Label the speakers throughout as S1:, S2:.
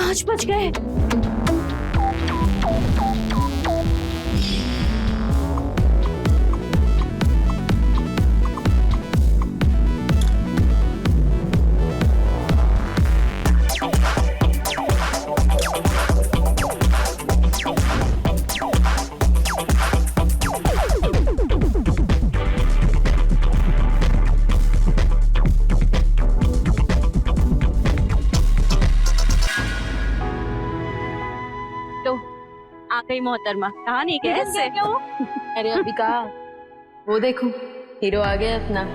S1: 5 बज गए। आ गई मोहतरमा, कहा नहीं कैसे?
S2: अरे अभी कहा, वो देखो हीरो आ गया अपना।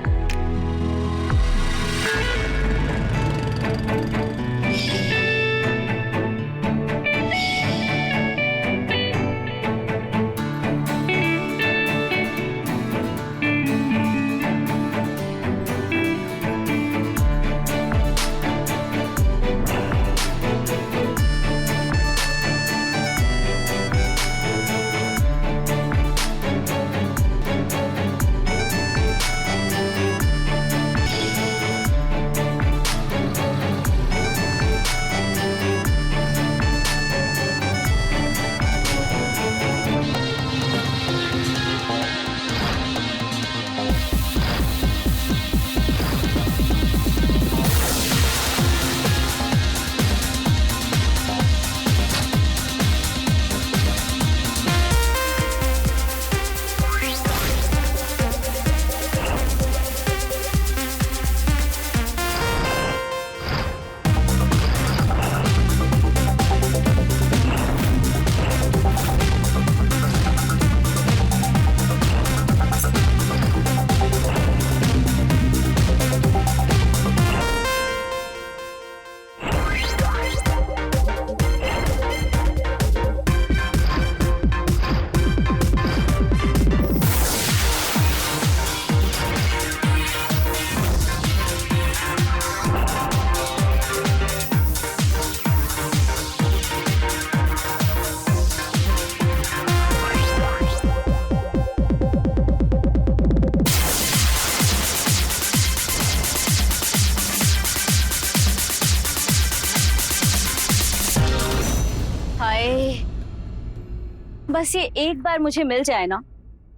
S1: बस ये एक बार मुझे मिल जाए ना,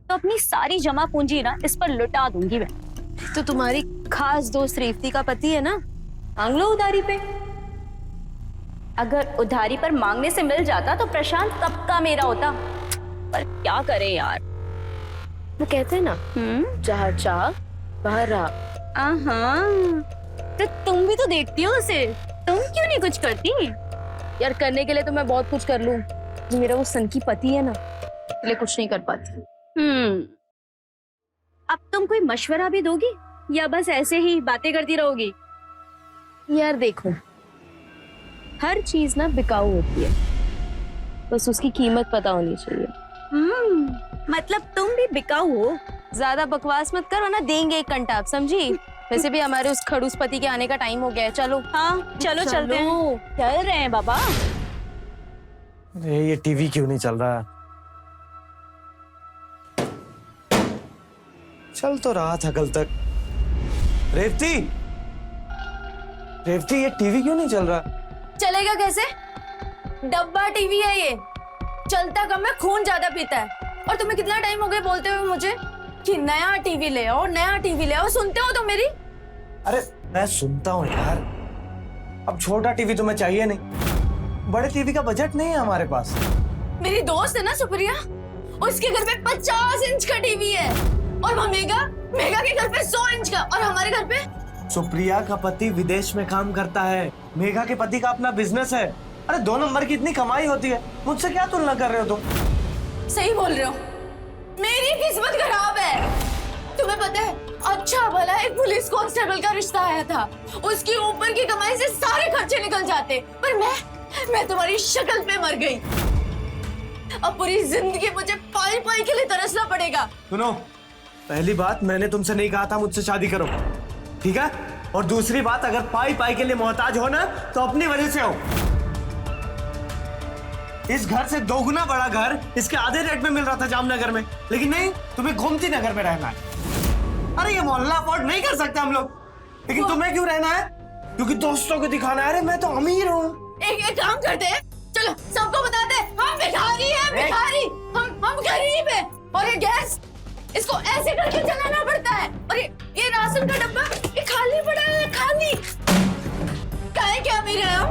S1: तो अपनी सारी जमा पूंजी ना इस पर लुटा दूंगी मैं।
S2: तो तुम्हारी खास दोस्त रेवती का पति है ना, मांग लो उधारी पे।
S1: अगर उधारी पर मांगने से मिल जाता तो प्रशांत कब का मेरा होता, पर क्या करे यार।
S2: वो कहते हैं ना, जहाँ चाह वहाँ राह।
S1: तो तुम भी तो देखती हो उसे, तुम क्यों नहीं कुछ करती?
S2: यार करने के लिए तो मैं बहुत कुछ कर लूं, मेरा वो सन की पति है ना, इसलिए कुछ नहीं कर पाती।
S1: अब तुम कोई मशवरा भी दोगी या बस ऐसे ही बातें करती रहोगी?
S2: यार देखो, हर चीज ना बिकाऊ होती है, बस उसकी कीमत पता होनी चाहिए।
S1: मतलब तुम भी बिकाऊ हो?
S2: ज्यादा बकवास मत करो ना, देंगे एक कंटाप, समझी? वैसे भी हमारे उस खड़ूस पति के आने का टाइम हो गया है, चलो।
S1: हाँ चलो चलते हैं। चल रहे हैं बाबा।
S3: अरे ये टीवी क्यों नहीं चल रहा? चल तो रहा था कल तक। रेवती, रेवती ये टीवी क्यों नहीं चल रहा?
S2: चलेगा कैसे? डब्बा टीवी है ये, चलता कम है, खून ज्यादा पीता है। और तुम्हें कितना टाइम हो गया बोलते हुए मुझे कि नया टीवी ले आओ, नया टीवी ले आओ। सुनते हो तो मेरी?
S3: अरे मैं सुनता हूँ यार, अब छोटा टीवी तुम्हें चाहिए नहीं, बड़े टीवी का बजट नहीं है हमारे पास।
S2: मेरी दोस्त है ना सुप्रिया, उसके घर पे 50 इंच का टीवी है, और वो मेगा के घर पे 100 इंच का, और हमारे घर पे।
S3: सुप्रिया का पति विदेश में काम करता है, मेघा के पति का अपना बिजनेस है। अरे 2 नंबर की इतनी कमाई होती है, मुझसे क्या तुलना कर रहे हो तुम?
S2: सही बोल रहे हो, मेरी किस्मत खराब है। तुम्हें पता है, अच्छा भला एक पुलिस कांस्टेबल का रिश्ता आया था, उसकी ऊपर की कमाई से सारे खर्चे निकल जाते, पर मैं तुम्हारी शक्ल पे मर गई। अब पूरी जिंदगी मुझे पाई पाई के लिए तरसना पड़ेगा।
S3: सुनो, पहली बात मैंने तुमसे नहीं कहा था मुझसे शादी करो, ठीक है? और दूसरी बात, अगर पाई पाई के लिए मोहताज हो ना तो अपनी वजह से हो। इस घर से 2 गुना बड़ा घर इसके आधे रेट में मिल रहा था जामनगर में, लेकिन नहीं, तुम्हें गोमती नगर में रहना है। अरे ये मोहल्ला अफोर्ड नहीं कर सकते हम लोग, लेकिन तुम्हें क्यों रहना है? क्योंकि दोस्तों को दिखाना है, अरे मैं तो अमीर हूँ,
S2: एक काम करते हैं, चलो सबको बताते हैं हम भिखारी हैं, भिखारी। हम गरीब हैं और ये गैस इसको ऐसे करके चलाना पड़ता है और ये राशन का डब्बा ये खाली पड़ा है, खाली। काहे क्या मेरे हम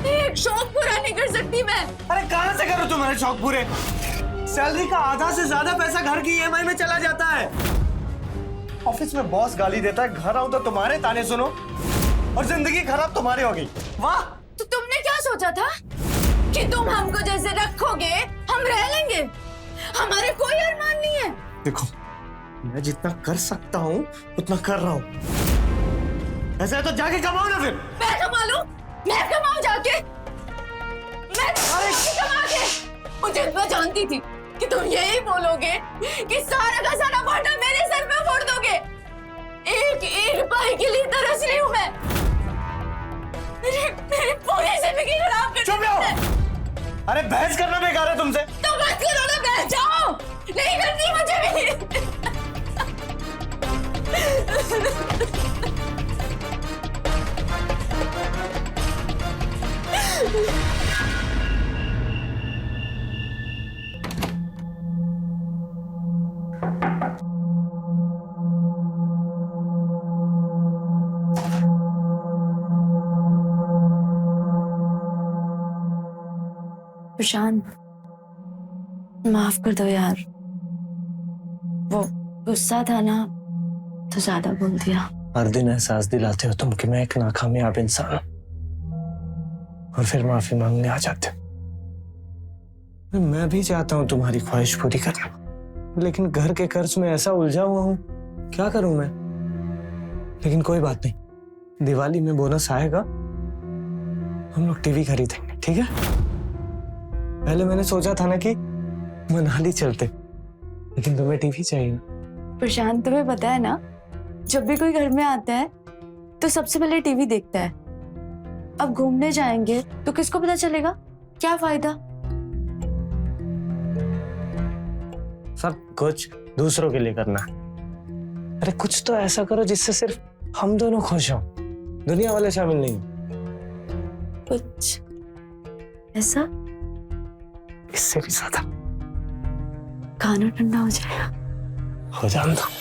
S2: एक शौक पूरा नहीं कर सकती मैं।
S3: अरे कहाँ से करो तुम्हारे शौक पूरे? सैलरी का आधा से ज्यादा पैसा घर की ईएमआई में चला जाता है। ऑफिस में बॉस गाली देता है, घर आऊं तो तुम्हारे ताने सुनो और जिंदगी खराब तुम्हारी हो गई। वाह!
S2: तो तुमने क्या सोचा था कि तुम हमको जैसे रखोगे हम रह लेंगे? हमारे कोई अरमान नहीं है।
S3: देखो, मैं जितना कर सकता हूँ उतना कर रहा हूँ। ऐसा है तो जाके कमाओ ना फिर।
S2: मैं कमा लूं? मैं कमाऊं जाके? मैं कमा के? मुझे मैं जानती थी कि तुम यही बोलोगे कि सारा का सारा भाटा मेरे सर पे फोड़ दोगे। एक रुपए के लिए तरस रही हूँ मैं। मेरी पूरी जिंदगी खराब कर।
S3: चुप रहो। अरे बहस करना बेकार है तुमसे।
S2: तो मत करो ना, बैठ जाओ। नहीं करती मुझे भी। प्रशांत, माफ कर दो यार, वो गुस्सा था ना तो ज्यादा बोल दिया।
S3: हर दिन एहसास दिलाते हो तुम कि मैं एक नाकामयाब इंसान हूं और फिर माफी मांगने आ जाते हो। मैं भी चाहता हूं तुम्हारी ख्वाहिश पूरी करना, लेकिन घर के कर्ज में ऐसा उलझा हुआ हूं, क्या करूं मैं? लेकिन कोई बात नहीं, दिवाली में बोनस आएगा, हम लोग टीवी खरीदेंगे, ठीक है? पहले मैंने सोचा था ना कि मनाली चलते, लेकिन तुम्हें टीवी चाहिए ना।
S2: प्रशांत, तुम्हें पता है ना, जब भी कोई घर में आता है तो सबसे पहले टीवी देखता है। अब घूमने जाएंगे तो किसको पता चलेगा? क्या फायदा?
S3: सब कुछ दूसरों के लिए करना है। अरे कुछ तो ऐसा करो जिससे सिर्फ हम दोनों खुश हों, दुनिया वाले शामिल नहीं हो।
S2: कुछ ऐसा
S3: इससे भी ज्यादा।
S2: खाना ठंडा हो जाएगा।
S3: हो जान दो।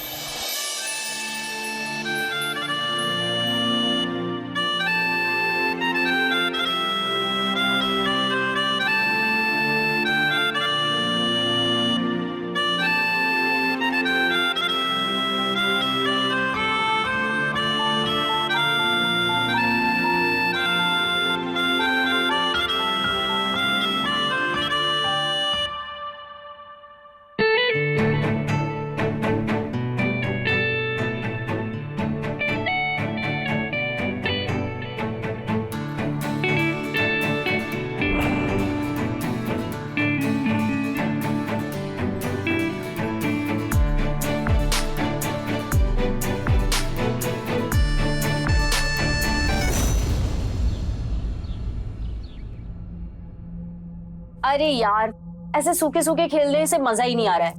S1: अरे यार, ऐसे सूखे सूखे खेलने से मजा ही नहीं आ रहा है।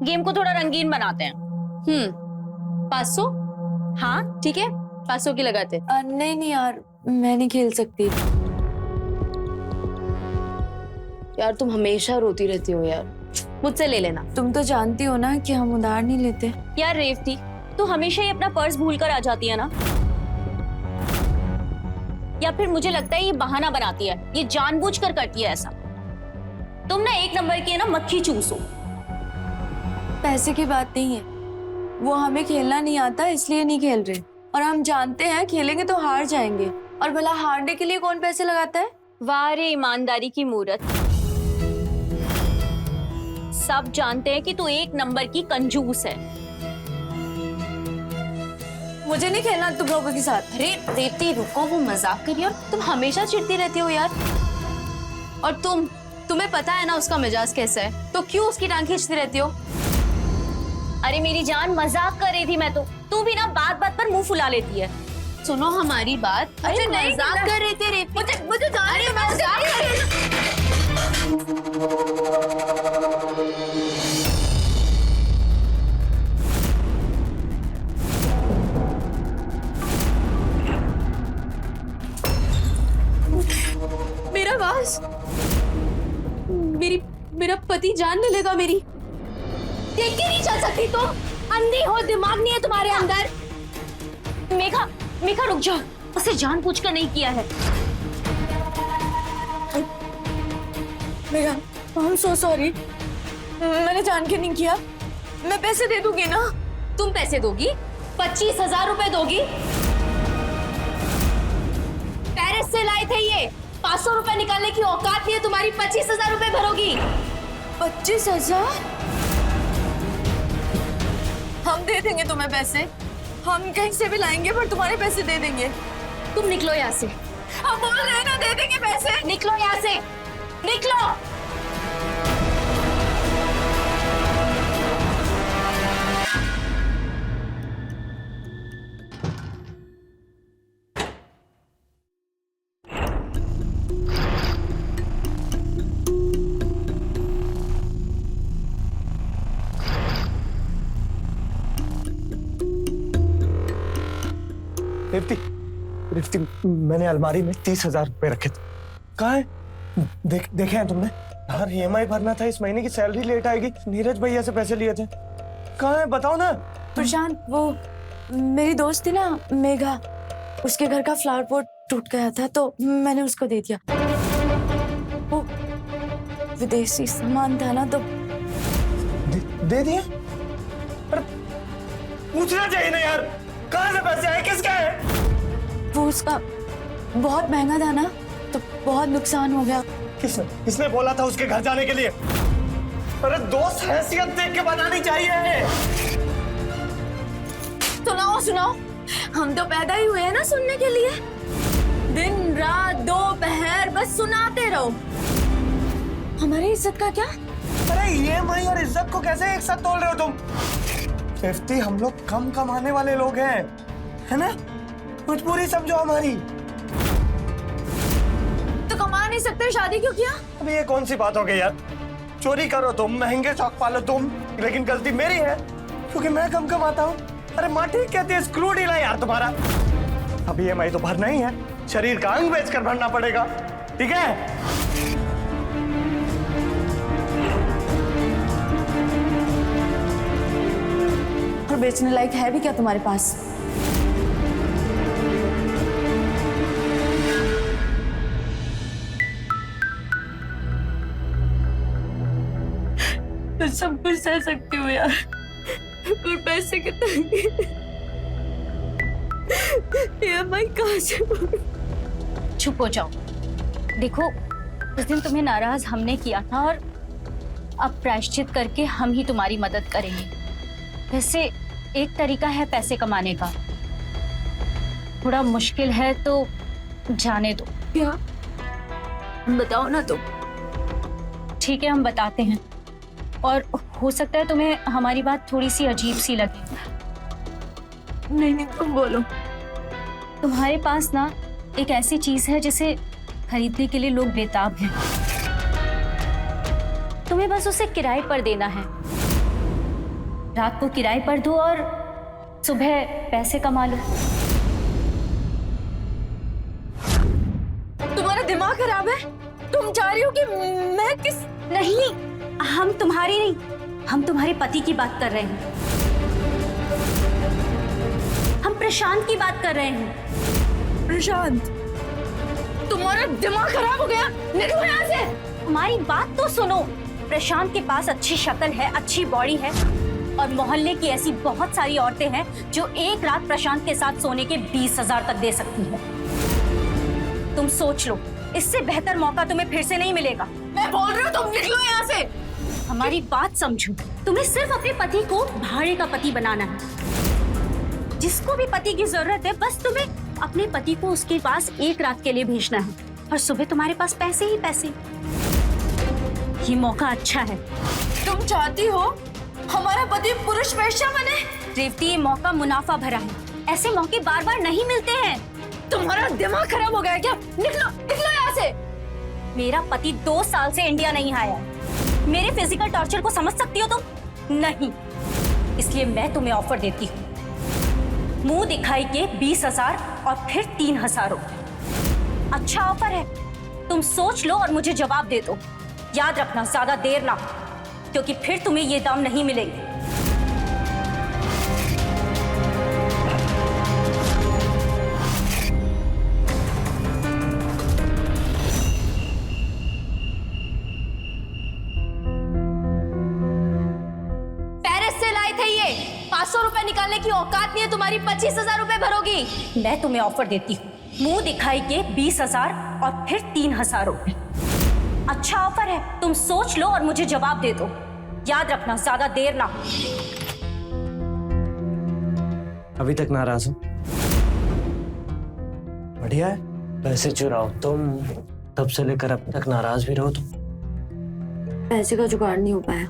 S1: गेम को थोड़ा रंगीन बनाते हैं।
S2: 500?
S1: हाँ
S2: ठीक है, 500 की लगाते। नहीं यार, मैं नहीं खेल सकती। यार तुम हमेशा रोती रहती हो यार, मुझसे ले लेना। तुम तो जानती हो ना कि हम उधार नहीं लेते।
S1: यार रेवती, तू हमेशा ही अपना पर्स भूल कर आ जाती है ना, या फिर मुझे लगता है ये बहाना बनाती है, ये जानबूझकर करती है ऐसा। तुम ना एक नंबर की है ना मक्खी चूस हो।
S2: पैसे की बात नहीं है, वो हमें खेलना नहीं आता इसलिए नहीं खेल रहे, और हम जानते हैं खेलेंगे तो हार जाएंगे, और भला हारने के लिए कौन पैसे लगाता है?
S1: वाह रे ईमानदारी की मूरत। सब जानते हैं कि तू एक नंबर की कंजूस है।
S2: मुझे नहीं खेलना तुम लोगों के साथ।
S1: अरे रेवती रुको, वो मजाक करिए और तुम हमेशा चिढ़ती रहती हो यार।
S2: और तुम्हें पता है ना उसका मिजाज कैसा है, तो क्यों उसकी टांग खींचती रहती हो?
S1: अरे मेरी जान, मजाक कर रही थी मैं तो। तू भी ना बात बात पर मुंह फुला लेती है।
S2: सुनो हमारी बात।
S1: अरे मजाक कर रही थी रेवती।
S2: मुझे जाने दो, मजाक कर रही थी। नाराज? मेरा पति जान ले लेगा मेरी। देख के नहीं चल सकती तुम? अंधी हो, दिमाग नहीं है तुम्हारे अंदर।
S1: मेघा, मेघा रुक जाओ, उसे जानबूझकर नहीं किया है।
S2: Megha, I am so sorry, मैंने जान के नहीं किया। मैं पैसे दे दूंगी ना।
S1: तुम पैसे दोगी? 25,000 रुपए दोगी? पेरिस से लाए थे ये, 500 रुपए निकालने की औकात नहीं है तुम्हारी, 25,000 रुपए भरोगी?
S2: 25,000? हम दे देंगे तुम्हें पैसे, हम कहीं से भी लाएंगे, पर तुम्हारे पैसे दे देंगे।
S1: तुम निकलो यहाँ से।
S2: हम बोल रहे हैं ना, दे देंगे पैसे।
S1: निकलो यहाँ से, निकलो।
S3: रिफ्ती, रिफ्ती, मैंने अलमारी में 30,000 रुपए रखे थे। कहाँ है? देखे हैं तुमने? यार EMI भरना था, इस महीने की सैलरी लेट आएगी, नीरज भैया से पैसे लिए थे। कहाँ है बताओ ना।
S2: प्रशांत, वो मेरी दोस्त थी ना मेघा, उसके घर का फ्लावर पॉट टूट गया था तो मैंने उसको दे दिया। वो विदेशी सामान था ना तो
S3: दे दिया? अरे पूछना चाहिए ना यार, कहाँ से पैसे आए, किसका है?
S2: वो उसका बहुत महंगा था ना तो बहुत नुकसान हो गया।
S3: किसने बोला था उसके घर जाने के लिए? अरे दोस्त हैसियत देख के बनानी चाहिए।
S2: सुनाओ, हम तो पैदा ही हुए हैं ना सुनने के लिए। दिन रात दोपहर बस सुनाते रहो। हमारी इज्जत का क्या?
S3: अरे EMI और इज्जत को कैसे एक साथ तोल रहे हो तुम? रिफ्ती, हम लोग कम कमाने वाले लोग हैं, है ना? मजबूरी समझो हमारी।
S2: तो कमा नहीं सकते, शादी क्यों किया?
S3: अबे ये कौन सी बात हो गई यार? चोरी करो तुम, महंगे शौक पालो तुम, लेकिन गलती मेरी है क्योंकि मैं कम कमाता हूँ। अरे माँ ठीक कहती है, स्क्रू डील है यार तुम्हारा। अब EMI तो भरना ही है, शरीर का अंग बेचकर भरना पड़ेगा, ठीक है?
S2: और बेचने लायक है भी क्या तुम्हारे पास? तो सब कुछ सह सकती हूँ यार, पर पैसे के तंगी। EMI कहाँ से?
S1: चुप हो जाओ। देखो, उस दिन तुम्हें नाराज हमने किया था और अब प्रायश्चित करके हम ही तुम्हारी मदद करेंगे। वैसे एक तरीका है पैसे कमाने का, थोड़ा मुश्किल है तो जाने दो।
S2: क्या? बताओ ना तुम।
S1: ठीक है, हम बताते हैं, और हो सकता है तुम्हें हमारी बात थोड़ी सी अजीब सी लगे।
S2: नहीं, तुम बोलो।
S1: तुम्हारे पास ना एक ऐसी चीज है जिसे खरीदने के लिए लोग बेताब हैं। तुम्हें बस उसे किराए पर देना है। रात को किराए पर दो और सुबह पैसे कमा लो।
S2: तुम्हारा दिमाग खराब है? तुम चाह रही हो कि मैं किस?
S1: नहीं, हम तुम्हारी नहीं, हम तुम्हारे पति की बात कर रहे हैं। हम प्रशांत की बात कर रहे हैं।
S2: प्रशांत, तुम्हारा दिमाग खराब हो गया, निकलो यहाँ से।
S1: हमारी बात तो सुनो। प्रशांत के पास अच्छी शक्ल है, अच्छी बॉडी है, और मोहल्ले की ऐसी बहुत सारी औरतें हैं जो एक रात प्रशांत के साथ सोने के 20,000 तक दे सकती हैं। तुम सोच लो, इससे बेहतर मौका तुम्हें फिर से नहीं मिलेगा।
S2: मैं बोल रही हूँ, तुम निकलो यहाँ से।
S1: हमारी बात समझो। तुम्हें सिर्फ अपने पति को भाड़े का पति बनाना है। जिसको भी पति की जरूरत है, बस तुम्हें अपने पति को उसके पास एक रात के लिए भेजना है, और सुबह तुम्हारे पास पैसे ही पैसे। ये मौका अच्छा है।
S2: तुम चाहती हो हमारा पति पुरुष वेश्या बने?
S1: रेवती, ये मौका मुनाफा भरा है। ऐसे मौके बार बार नहीं मिलते हैं।
S2: तुम्हारा दिमाग खराब हो गया क्या? निकलो, निकलो यहाँ से।
S1: मेरा पति 2 साल से इंडिया नहीं आया है। मेरे फिजिकल टॉर्चर को समझ सकती हो तुम? नहीं, इसलिए मैं तुम्हें ऑफर देती हूँ। मुंह दिखाई के 20,000 और फिर 3,000 रुपए। अच्छा ऑफर है, तुम सोच लो और मुझे जवाब दे दो। याद रखना, ज्यादा देर ना, क्योंकि फिर तुम्हें ये दाम नहीं मिलेंगे।
S2: पेरिस से लाए थे ये। 500 रुपए निकालने की औकात नहीं है तुम्हारी, 25,000 रुपए भरोगी।
S1: मैं तुम्हें ऑफर देती हूँ, मुंह दिखाई के 20,000 और फिर 3,000 रुपए। अच्छा ऑफर है, तुम सोच लो और मुझे जवाब दे दो। याद रखना, ज्यादा देर ना।
S3: अभी तक नाराज हो? बढ़िया है, पैसे चुराओ तुम, तब से लेकर अब तक नाराज भी रहो तुम।
S2: पैसे का जुगाड़ नहीं हो पाया,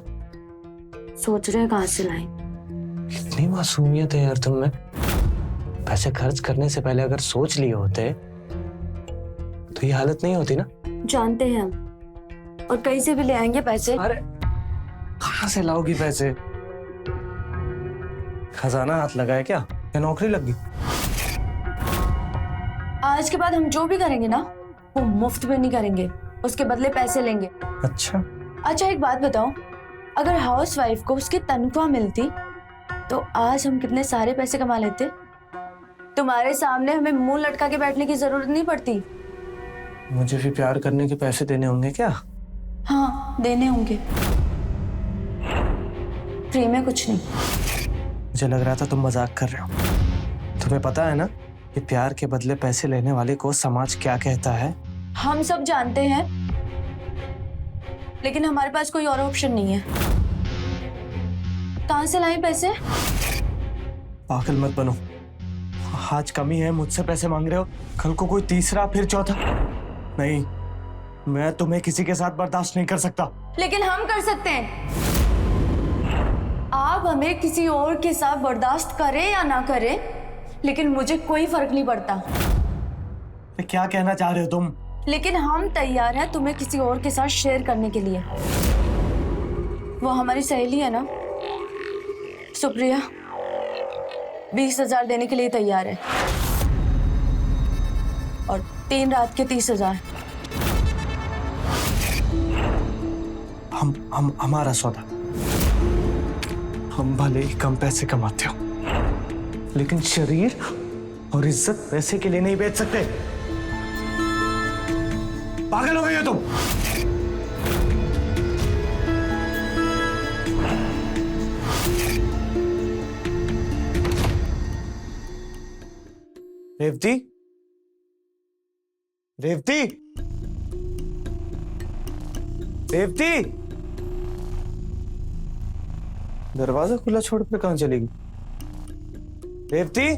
S2: सोच रहे हैं कहां से लाएं।
S3: कितनी मासूमियत है यार तुम में। पैसे खर्च करने से पहले अगर सोच लिए होते तो ये हालत नहीं होती ना।
S2: जानते हैं हम, और कहीं से भी ले आएंगे पैसे।
S3: अरे कहां से लाओगी पैसे? खजाना हाथ लगाए क्या या नौकरी लग गई?
S2: आज के बाद हम जो भी करेंगे ना, वो मुफ्त में नहीं करेंगे, उसके बदले पैसे लेंगे।
S3: अच्छा,
S2: अच्छा एक बात बताओ, अगर हाउस वाइफ को उसकी तनख्वाह मिलती तो आज हम कितने सारे पैसे कमा लेते। तुम्हारे सामने हमें मुंह लटका के बैठने की जरूरत नहीं पड़ती।
S3: मुझे भी प्यार करने के पैसे देने होंगे क्या?
S2: हाँ देने होंगे, फ्री में कुछ नहीं।
S3: मुझे लग रहा था तुम मजाक कर रहे हो। तुम्हें पता है ना कि प्यार के बदले पैसे लेने वाले को समाज क्या कहता है?
S2: हम सब जानते हैं, लेकिन हमारे पास कोई और ऑप्शन नहीं है। कहां से लाएं पैसे?
S3: पागल मत बनो। आज कमी है, मुझसे पैसे मांग रहे हो, कल को कोई तीसरा फिर चौथा। नहीं, मैं तुम्हें किसी के साथ बर्दाश्त नहीं कर सकता।
S2: लेकिन हम कर सकते हैं। आप हमें किसी और के साथ बर्दाश्त करें या ना करें, लेकिन मुझे कोई फर्क नहीं पड़ता।
S3: क्या कहना चाह रहे हो तुम?
S2: लेकिन हम तैयार हैं तुम्हें किसी और के साथ शेयर करने के लिए। वो हमारी सहेली है ना, सुप्रिया, 20,000 देने के लिए तैयार है, और 3 रात के 30,000।
S3: हमारा सौदा। हम भले ही कम पैसे कमाते हो, लेकिन शरीर और इज्जत पैसे के लिए नहीं बेच सकते। पागल हो गई हो तुम? रेवती, रेवती, रेवती, दरवाजा खुला छोड़कर कहां चलेगी? रेवती,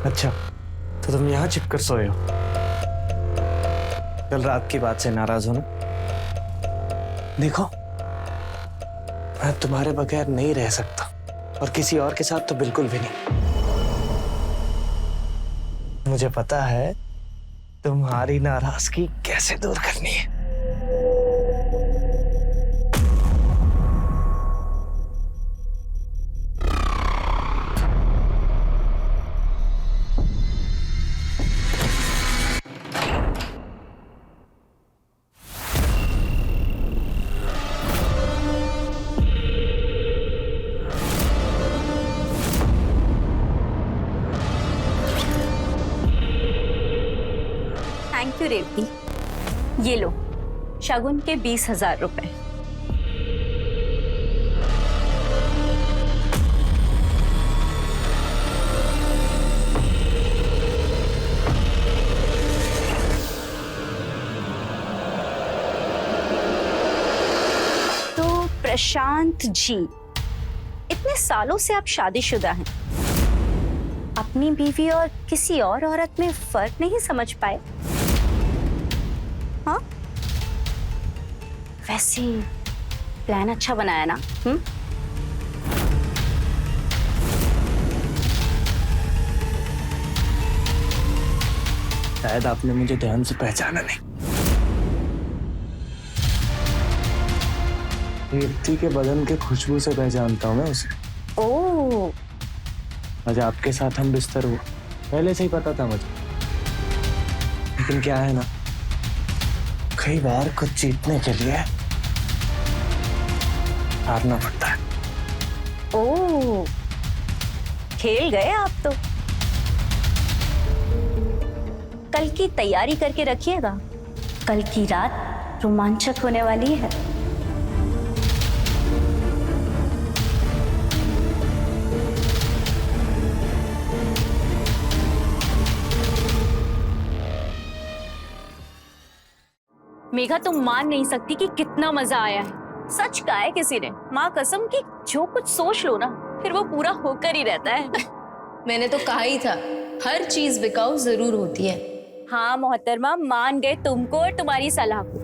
S3: अच्छा तो तुम यहां छिपकर सोए हो। कल रात की बात से नाराज हो ना? देखो, मैं तुम्हारे बगैर नहीं रह सकता, और किसी और के साथ तो बिल्कुल भी नहीं। मुझे पता है तुम्हारी नाराजगी कैसे दूर करनी है।
S1: थैंक यू रेवती, ये लो शगुन के 20,000 रुपए। तो प्रशांत जी, इतने सालों से आप शादीशुदा हैं, अपनी बीवी और किसी और औरत में फर्क नहीं समझ पाए? हाँ, वैसे प्लान अच्छा बनाया ना?
S3: शायद आपने मुझे ध्यान से पहचाना नहीं। रेवती के बदन के खुशबू से पहचानता हूँ मैं उसे।
S1: ओह,
S3: आज आपके साथ हम बिस्तर हुआ पहले से ही पता था मुझे, लेकिन क्या है ना, कई बार कुछ जीतने के लिए हारना पड़ता है।
S1: ओह, खेल गए आप तो। कल की तैयारी करके रखिएगा, कल की रात रोमांचक होने वाली है। मेघा, तुम मान नहीं सकती कि कितना मजा आया है। सच कहा है किसी ने, माँ कसम कि जो कुछ सोच लो ना फिर वो पूरा होकर ही रहता है।
S2: मैंने तो कहा ही था, हर चीज बिकाऊ जरूर होती है।
S1: हाँ मोहतरमा, मान गए तुमको और तुम्हारी सलाह को,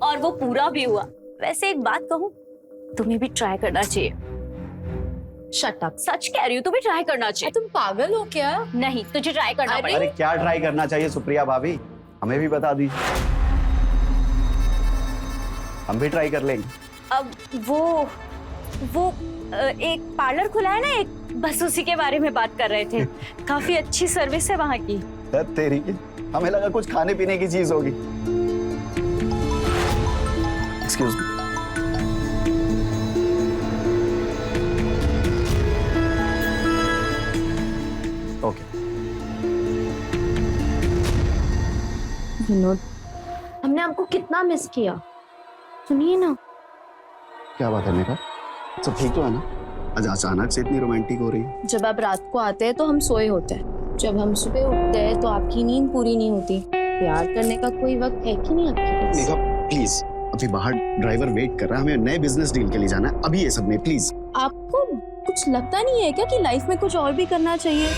S1: और वो पूरा भी हुआ। वैसे एक बात कहूँ, तुम्हें भी ट्राई करना चाहिए।
S2: Shut up.
S1: सच कह रही हूँ, तुम्हें ट्राई करना चाहिए।
S2: तुम पागल हो क्या?
S1: नहीं, तुझे ट्राई करना
S2: अरे
S1: पड़ेगा।
S4: अरे क्या ट्राई करना चाहिए सुप्रिया भाभी, हमें भी बता दीजिए, हम भी ट्राई कर लेंगे।
S1: अब वो एक पार्लर खुला है ना एक, बस उसी के बारे में बात कर रहे थे। काफी अच्छी सर्विस है वहाँ की।
S4: तेरी, हमें लगा कुछ खाने पीने की चीज होगी। Excuse me. ओके।
S2: विनोद, हमने आपको कितना मिस किया। सुनिए ना।
S4: क्या बात है मेरा, सब ठीक तो है ना? आज अचानक से इतनी रोमांटिक हो रही है।
S2: जब आप रात को आते हैं तो हम सोए होते हैं, जब हम सुबह उठते हैं तो आपकी नींद पूरी नहीं होती। प्यार करने का कोई वक्त है कि नहीं आपके पास?
S4: मेघा प्लीज, अभी बाहर ड्राइवर वेट कर रहा है, हमें नए बिजनेस डील के लिए जाना है अभी, ये सब में प्लीज।
S2: आपको कुछ लगता नहीं है क्या कि लाइफ में कुछ और भी करना चाहिए?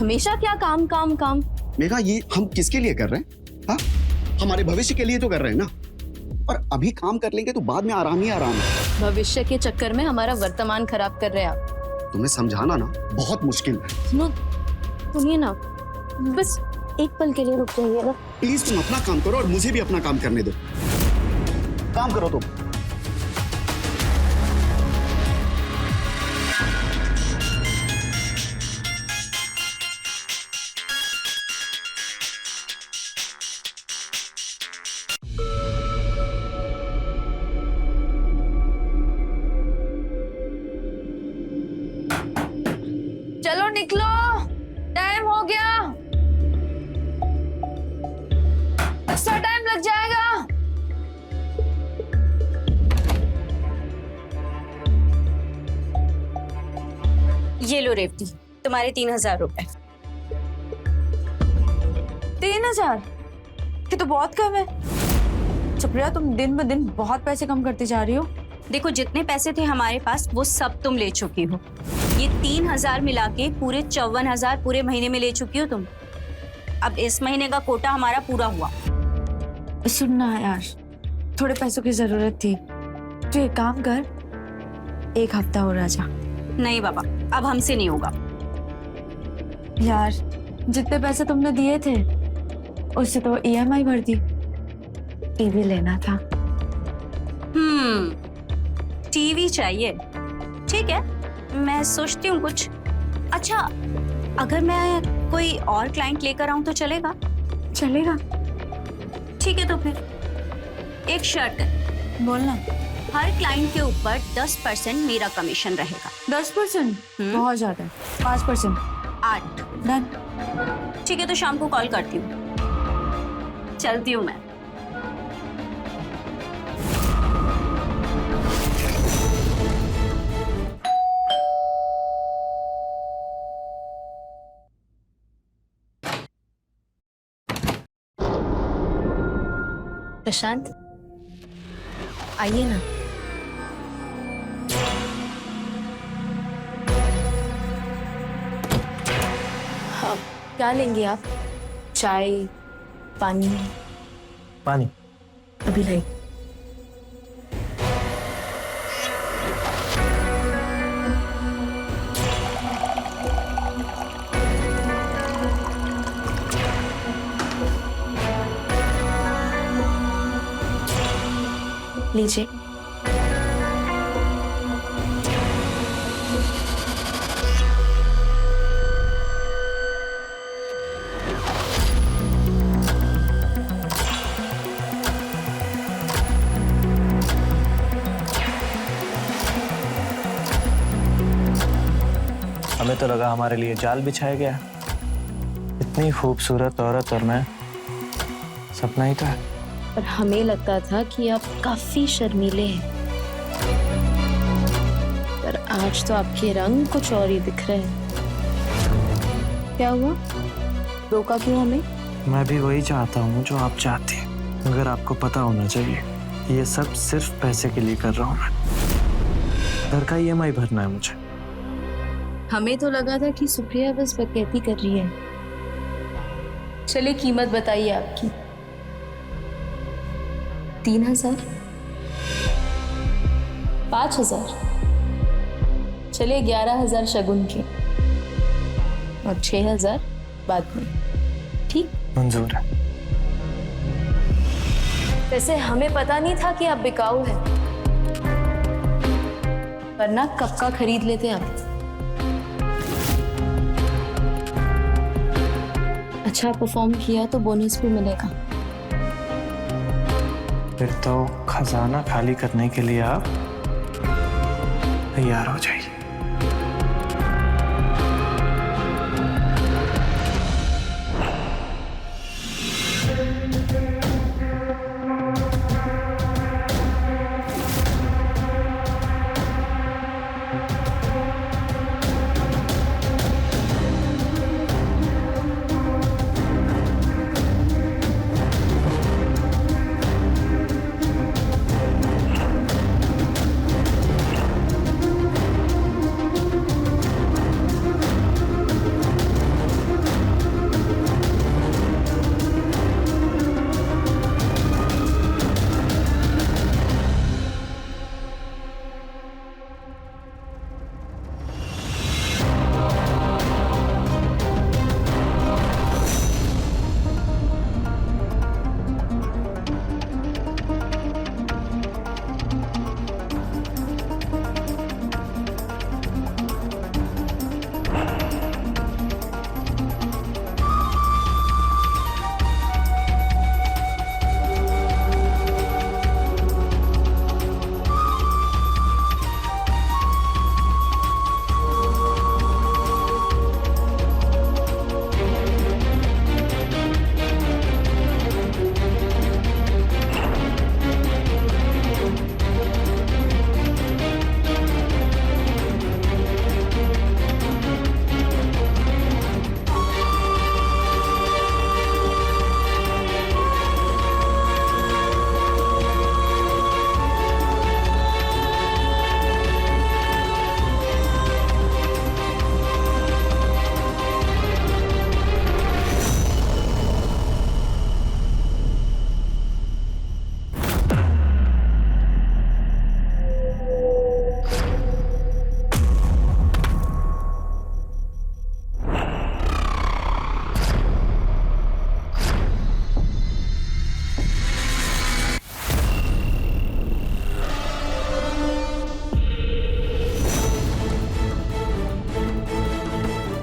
S2: हमेशा क्या काम काम काम?
S4: मेघा, ये हम किसके लिए कर रहे हैं? हाँ, हमारे भविष्य के लिए तो कर रहे हैं ना, और अभी काम कर लेंगे तो बाद में आराम ही आराम है।
S2: भविष्य के चक्कर में हमारा वर्तमान खराब कर रहे हैं आप।
S4: तुम्हें समझाना ना बहुत मुश्किल है।
S2: सुनिए ना, बस एक पल के लिए रुक जाइएगा।
S4: प्लीज तुम अपना काम करो और मुझे भी अपना काम करने दो। काम करो तुम।
S2: चलो निकलो, टाइम हो गया। एक्स्ट्रा टाइम लग जाएगा।
S1: ये लो रेवती, तुम्हारे 3000 रुपए।
S5: 3000? ये तो बहुत कम है। सुप्रिया, तुम दिन ब दिन बहुत पैसे कम करती जा रही हो।
S1: देखो, जितने पैसे थे हमारे पास वो सब तुम ले चुकी हो। ये 3000 मिला के पूरे 54,000 पूरे महीने में ले चुकी हो तुम। अब इस महीने का कोटा हमारा पूरा हुआ।
S5: सुनना यार, थोड़े पैसों की जरूरत थी, तो एक काम कर, एक हफ्ता और आ जा।
S1: नहीं बाबा, अब हमसे नहीं होगा।
S5: यार, जितने पैसे तुमने दिए थे उससे तो EMI भर दी। टीवी लेना था।
S1: टीवी चाहिए, ठीक है, मैं सोचती हूँ कुछ। अच्छा, अगर मैं कोई और क्लाइंट लेकर आऊं तो चलेगा?
S5: चलेगा।
S1: ठीक है, तो फिर एक शर्त है,
S5: बोलना।
S1: हर क्लाइंट के ऊपर 10% मेरा कमीशन रहेगा।
S5: 10%? बहुत ज्यादा है। 5%।
S1: 8।
S5: डन।
S1: ठीक है, तो शाम को कॉल करती हूँ। चलती हूँ मैं।
S2: प्रशांत, आइए ना। हाँ, क्या लेंगे आप? चाय, पानी?
S3: पानी।
S2: अभी लाई। लीजिए।
S3: हमें तो लगा हमारे लिए जाल बिछाया गया। इतनी खूबसूरत औरत और मैं, सपना ही था।
S6: पर हमें लगता था कि आप काफी शर्मीले हैं, पर आज तो आपके रंग कुछ और ही दिख रहे हैं। क्या हुआ, रोका क्यों हमें?
S3: मैं भी वही चाहता हूँ जो आप चाहती हैं, मगर आपको पता होना चाहिए कि ये सब सिर्फ पैसे के लिए कर रहा हूँ मैं। घर का EMI भरना है मुझे।
S6: हमें तो लगा था कि सुप्रिया बस बकैती कर रही है। चलिए कीमत बताइए आपकी। 3000, 5000, चलिए 11000 शगुन के और 6000 बाद में, ठीक?
S3: मंजूर है।
S6: वैसे हमें पता नहीं था कि आप बिकाऊ हैं, वरना कब का खरीद लेते आप। अच्छा परफॉर्म किया तो बोनस भी मिलेगा।
S3: फिर तो खजाना खाली करने के लिए आप तैयार हो जाइए।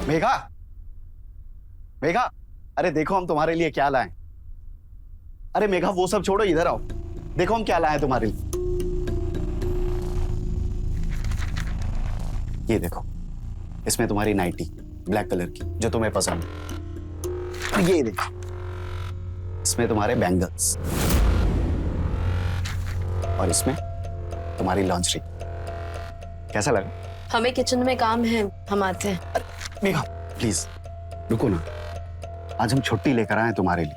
S4: मेघा, मेघा, अरे देखो हम तुम्हारे लिए क्या लाए। अरे मेघा वो सब छोड़ो, इधर आओ, देखो हम क्या लाए हैं तुम्हारे लिए। ये देखो, इसमें तुम्हारी नाइटी ब्लैक कलर की जो तुम्हें पसंद है। और ये देखो, इसमें तुम्हारे बैंगल्स, और इसमें तुम्हारी लॉन्जरी। कैसा लगा?
S6: हमें किचन में काम है, हम आते हैं।
S4: मेघा प्लीज रुको ना, आज हम छुट्टी लेकर आए तुम्हारे लिए।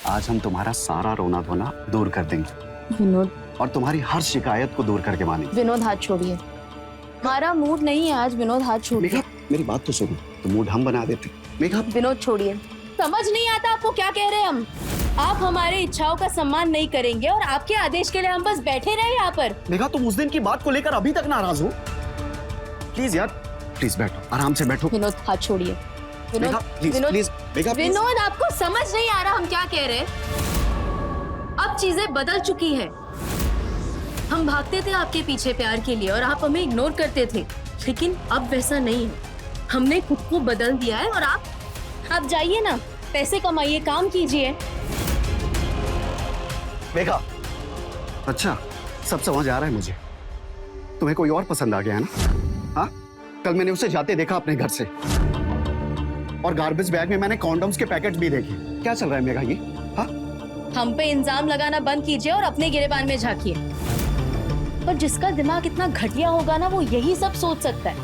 S4: आज हम तुम्हारा सारा रोना धोना दूर कर देंगे
S6: विनोद,
S4: और तुम्हारी हर शिकायत को दूर करके मानेंगे।
S6: विनोद हाथ छोड़िए, हमारा मूड नहीं है आज। विनोद हाथ छोड़िए।
S4: मेघा मेरी बात तो सुनो, तो मूड हम बना देते। मेघा
S6: विनोद छोड़िए, समझ नहीं आता आपको क्या कह रहे हैं हम। आप हमारे इच्छाओं का सम्मान नहीं करेंगे और आपके आदेश के लिए हम बस बैठे रहे यहाँ पर।
S4: मेघा तुम उस दिन की बात को लेकर अभी तक नाराज हो? प्लीज यार, प्लीज बैठो, आराम से बैठो।
S6: विनोद हाथ छोड़िए। Vinod,
S4: Megha please,
S6: Vinod,
S4: please Megha please.
S6: Vinod आपको समझ नहीं आ रहा हम क्या कह रहे हैं। अब चीजें बदल चुकी है। हम भागते थे आपके पीछे प्यार के लिए और आप हमें इग्नोर करते थे, लेकिन अब वैसा नहीं है। हमने खुद को बदल दिया है और आप जाइए ना, पैसे कमाइए, काम कीजिए।
S4: मेघा अच्छा, सब समझ आ रहा है मुझे। तुम्हें कोई और पसंद आ गया है ना? हाँ, कल मैंने उसे जाते देखा अपने घर से, और गार्बेज बैग में मैंने कॉन्डम्स के पैकेट भी देखे। क्या चल रहा है मेघा ये? हाँ,
S6: हम पे इल्जाम लगाना बंद कीजिए और अपने गिरेबान में झांकिए। और जिसका दिमाग इतना घटिया होगा ना, वो यही सब सोच सकता है।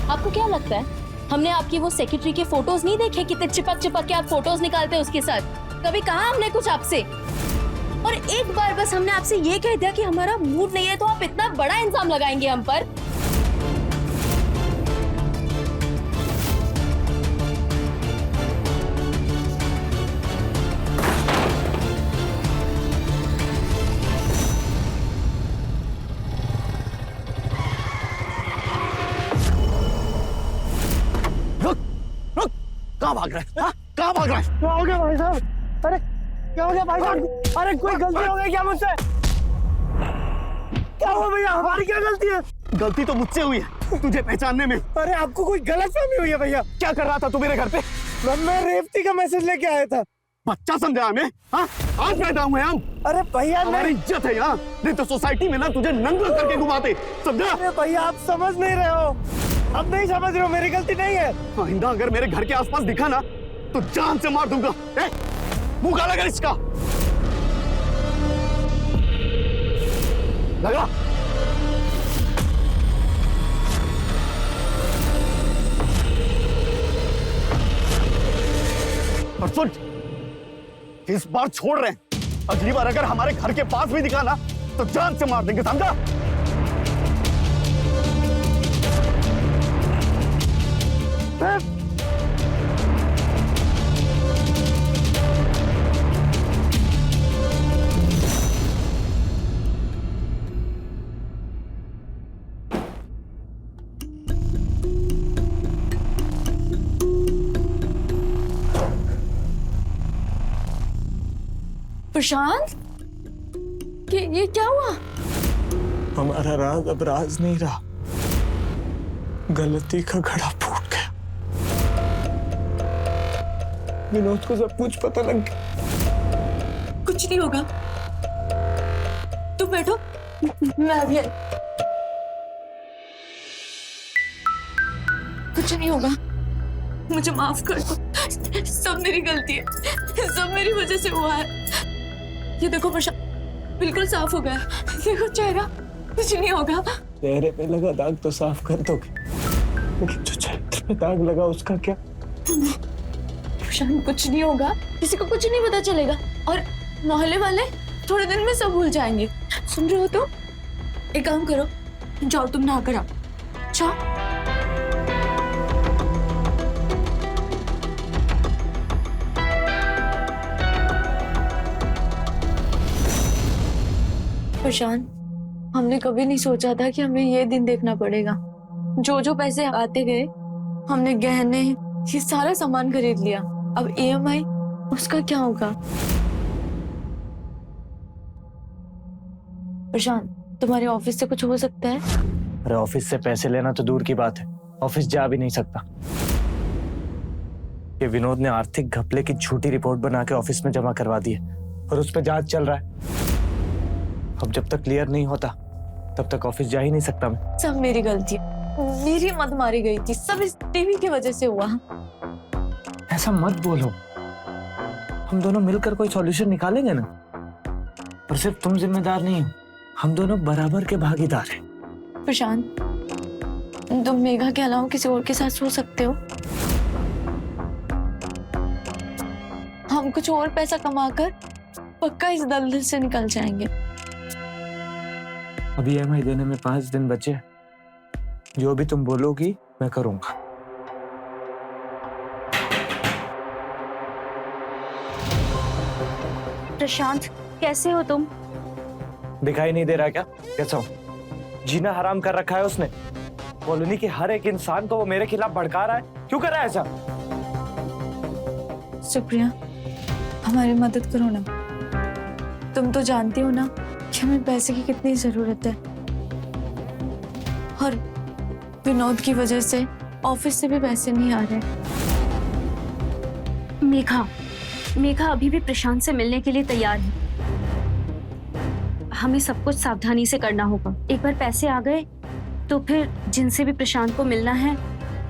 S6: आपको क्या लगता है हमने आपकी वो सेक्रेटरी के फोटोज नहीं देखे? कितने चिपक चिपक के आप फोटोज निकालते हैं उसके साथ। कभी कहा हमने कुछ आपसे? और एक बार बस हमने आपसे ये कह दिया कि हमारा मूड नहीं है, तो आप इतना बड़ा इल्जाम लगाएंगे हम पर?
S4: कहाँ भाग रहा है? हाँ? कहाँ भाग रहा है?
S3: क्या हो गया भाई साहब? अरे क्या हो गया भाई साहब? अरे कोई गलती हो गई क्या मुझसे? क्या हुआ भैया? हमारी क्या गलती है?
S4: गलती तो मुझसे हुई है तुझे पहचानने में।
S3: अरे आपको कोई गलतफहमी हुई है भैया।
S4: क्या कर रहा था तू मेरे घर पे?
S3: मैं रेवती का मैसेज लेके आया था।
S4: बच्चा समझा हमें? हाँ, आज पैदा हुए हम।
S3: अरे भैया
S4: हमारी इज्जत है यहाँ, नहीं तो सोसाइटी में ना तुझे नंगा करके घुमाते, समझा?
S3: अरे भैया आप समझ नहीं रहे हो। अब नहीं समझ रहे हो, मेरी गलती नहीं है।
S4: आइंदा अगर मेरे घर के आसपास दिखा ना तो जान से मार दूंगा। मुंह काला कर इसका। लगा। और सुन, इस बार छोड़ रहे हैं, अगली बार अगर हमारे घर के पास भी दिखा ना तो जान से मार देंगे, समझा?
S2: प्रशांत, ये क्या हुआ?
S3: हमारा राज अब राज नहीं रहा, गलती का घड़ा फूट गया। विनोद को सब कुछ पता लग गया।
S2: कुछ नहीं होगा, तुम बैठो, मैं अभी आई। कुछ नहीं होगा, मुझे माफ कर दो, सब मेरी गलती है, सब मेरी वजह से हुआ है। ये देखो प्रशांत, बिल्कुल साफ हो गया, देखो चेहरा, कुछ नहीं होगा।
S3: चेहरे पे लगा दाग तो साफ कर दोगे, लेकिन जो चरित्र पे दाग लगा उसका क्या?
S2: प्रशांत कुछ नहीं होगा, किसी को कुछ नहीं पता चलेगा, और मोहल्ले वाले थोड़े दिन में सब भूल जाएंगे। सुन रहे हो तो? एक काम करो, जाओ तुम नहा कर आओ, जाओ। प्रशांत, हमने कभी नहीं सोचा था कि हमें ये दिन देखना पड़ेगा। जो जो पैसे आते गए, हमने गहने, ये सारा सामान खरीद लिया। अब EMI, उसका क्या होगा? प्रशांत, तुम्हारे ऑफिस से कुछ हो सकता है?
S3: अरे ऑफिस से पैसे लेना तो दूर की बात है, ऑफिस जा भी नहीं सकता। ये विनोद ने आर्थिक घपले की झूठी रिपोर्ट बना के ऑफिस में जमा करवा दी है और उस पर जांच चल रहा है। अब जब तक क्लियर नहीं होता तब तक ऑफिस जा ही नहीं सकता मैं।
S2: सब मेरी गलती है, मेरी मत मारी गई थी, सब इस टीवी की वजह से हुआ।
S3: ऐसा मत बोलो, हम दोनों मिलकर कोई सॉल्यूशन निकालेंगे ना। पर सिर्फ तुम जिम्मेदार नहीं हो, हम दोनों बराबर के भागीदार हैं।
S2: प्रशांत, तुम मेघा के अलावा किसी और के साथ सो सकते हो। हम कुछ और पैसा कमाकर पक्का इस दलदल से निकल जाएंगे।
S3: अभी EMI देने में 5 दिन बचे, जो भी तुम बोलोगी मैं करूंगा।
S1: प्रशांत, कैसे हो तुम?
S3: दिखाई नहीं दे रहा क्या कैसा हूं? जीना हराम कर रखा है उसने। कॉलोनी के हर एक इंसान को वो मेरे खिलाफ भड़का रहा है। क्यों कर रहा है ऐसा?
S2: सुप्रिया, हमारी मदद करो ना। तुम तो जानती हो ना कि हमें पैसे की कितनी जरूरत है, और विनोद की वजह से ऑफिस से भी पैसे नहीं आ रहे।
S1: मेघा अभी भी प्रशांत से मिलने के लिए तैयार है। हमें सब कुछ सावधानी से करना होगा। एक बार पैसे आ गए तो फिर जिनसे भी प्रशांत को मिलना है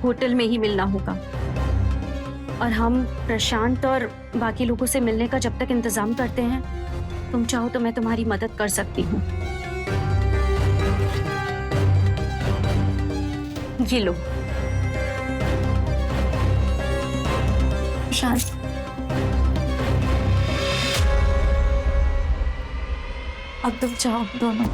S1: होटल में ही मिलना होगा। और हम प्रशांत और बाकी लोगों से मिलने का जब तक इंतजाम करते हैं, तुम चाहो तो मैं तुम्हारी मदद कर सकती हूँ। ये लो।
S5: प्रशांत, अब तुम जाओ दोनों।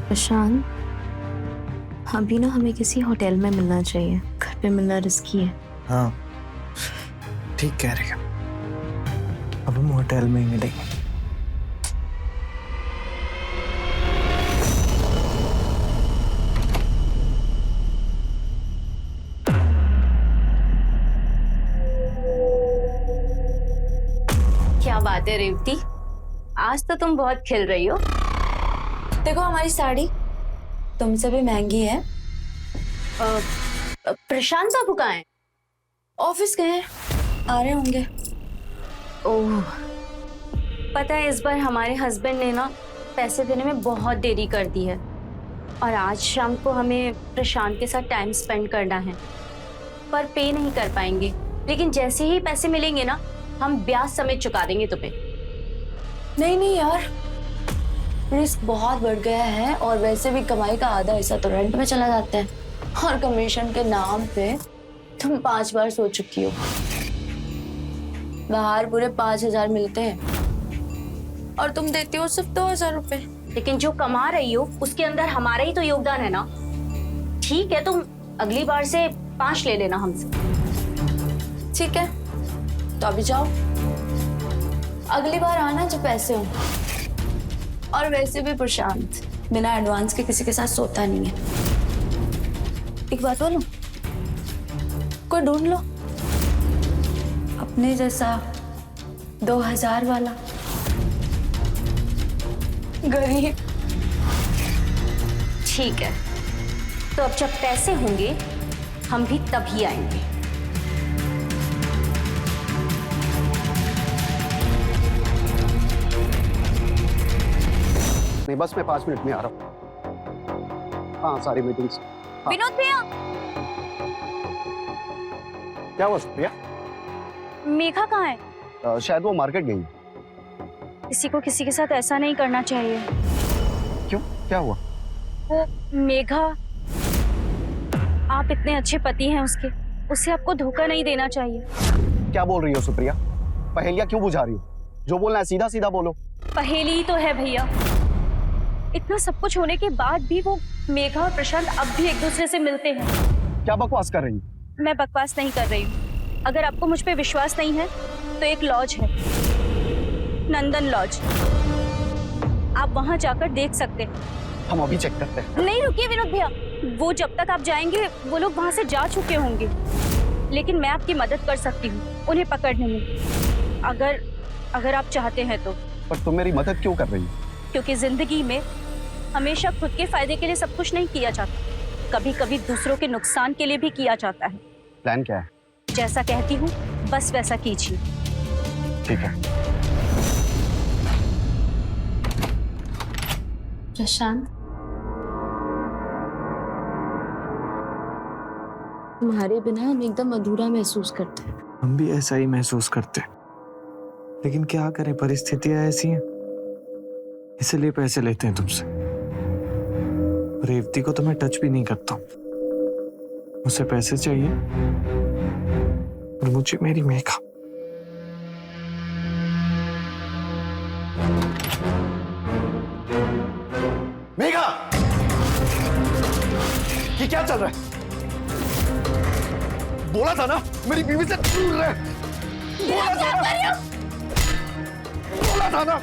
S6: प्रशांत, अभी ना हमें किसी होटल में मिलना चाहिए, घर पे मिलना रिस्की है।
S3: हाँ ठीक कह रही हो, अब हम होटल में ही मिलेंगे।
S1: क्या बात है रेवती, आज तो तुम बहुत खिल रही हो।
S5: देखो हमारी साड़ी तुमसे भी महंगी है।
S1: प्रशांत बाबू कहाँ हैं?
S5: ऑफिस गए हैं, आ रहे होंगे।
S1: ओह, पता है इस बार हमारे हस्बैंड ने ना पैसे देने में बहुत देरी कर दी है और आज शाम को हमें प्रशांत के साथ टाइम स्पेंड करना है, पर पे नहीं कर पाएंगे। लेकिन जैसे ही पैसे मिलेंगे ना, हम ब्याज समेत चुका देंगे तुम्हें।
S5: नहीं नहीं यार, रिस्क बहुत बढ़ गया है और वैसे भी कमाई का आधा हिस्सा तो रेंट में चला जाता है और कमीशन के नाम पे तुम 5 बार सो चुकी हो। बाहर पूरे 5,000 मिलते हैं और तुम देती हो सिर्फ 2,000 रुपए।
S1: लेकिन जो कमा रही हो उसके अंदर हमारा ही तो योगदान है ना। ठीक है, तुम अगली बार से 5 ले लेना हमसे।
S5: ठीक है, तो अभी जाओ, अगली बार आना जब पैसे हो। और वैसे भी प्रशांत बिना एडवांस के किसी के साथ सोता नहीं है। एक बात बोलूं, कोई ढूंढ लो अपने जैसा 2,000 वाला गरीब।
S1: ठीक है, तो अब जब पैसे होंगे हम भी तभी आएंगे।
S4: नहीं, बस मैं 5 मिनट में आ रहा हूँ। हाँ, सारी मीटिंग्स। हाँ।
S1: विनोद भैया,
S4: क्या हुआ सुप्रिया?
S1: मेघा कहाँ है?
S4: शायद वो मार्केट गई।
S1: किसी को किसी के साथ ऐसा नहीं करना चाहिए।
S4: क्यों, क्या हुआ?
S1: वो मेघा, आप इतने अच्छे पति हैं उसके, उसे आपको धोखा नहीं देना चाहिए।
S4: क्या बोल रही हो सुप्रिया? पहेलियां क्यों बुझा रही हो? जो बोलना है सीधा सीधा बोलो।
S1: पहेली ही तो है भैया। इतना सब कुछ होने के बाद भी वो मेघा और प्रशांत अब भी एक दूसरे से मिलते हैं।
S4: क्या बकवास कर रही हो?
S1: मैं बकवास नहीं कर रही हूँ। अगर आपको मुझ पे विश्वास नहीं है तो एक लॉज है, नंदन लॉज, आप वहां जाकर देख सकते हैं।
S4: हम अभी चेक करते हैं।
S1: नहीं रुकिए विनोद भैया, वो जब तक आप जाएंगे वो लोग वहां से जा चुके होंगे, लेकिन मैं आपकी मदद कर सकती हूँ उन्हें पकड़ने में, अगर आप चाहते हैं तो।
S4: पर तुम मेरी मदद क्यों कर रही हो?
S1: क्योंकि जिंदगी में हमेशा खुद के फायदे के लिए सब कुछ नहीं किया जाता, कभी कभी दूसरों के नुकसान के लिए भी किया जाता है।
S4: प्लान क्या है?
S1: जैसा कहती हूँ बस वैसा कीजिए।
S4: ठीक है।
S6: प्रशांत, तुम्हारे बिना हम एकदम अधूरा महसूस करते हैं।
S3: हम भी ऐसा ही महसूस करते हैं, लेकिन क्या करें, परिस्थितियां ऐसी हैं, इसलिए पैसे लेते हैं तुमसे। रेवती को तो मैं टच भी नहीं करता हूं। उसे पैसे चाहिए और मुझे मेरी मेघा।
S4: मेघा, ये क्या चल रहा है? बोला था ना मेरी बीवी से दूर रहे। बोला था ना।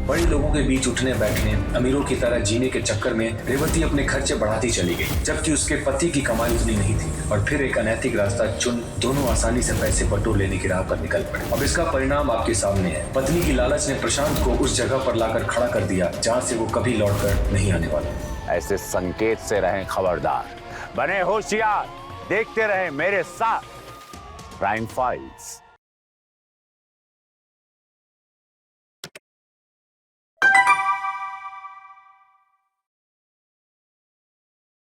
S7: बड़े लोगों के बीच उठने बैठने, अमीरों की तरह जीने के चक्कर में रेवती अपने खर्चे बढ़ाती चली गई, जबकि उसके पति की कमाई उतनी नहीं थी। और फिर एक अनैतिक रास्ता चुन दोनों आसानी से पैसे बटोर लेने की राह पर निकल पड़े। अब इसका परिणाम आपके सामने है। पत्नी की लालच ने प्रशांत को उस जगह पर लाकर खड़ा कर दिया जहाँ से वो कभी लौटकर नहीं आने वाला।
S8: ऐसे संकेत से रहें खबरदार, बने होशियार, देखते रहें मेरे साथ प्राइम फाइल्स।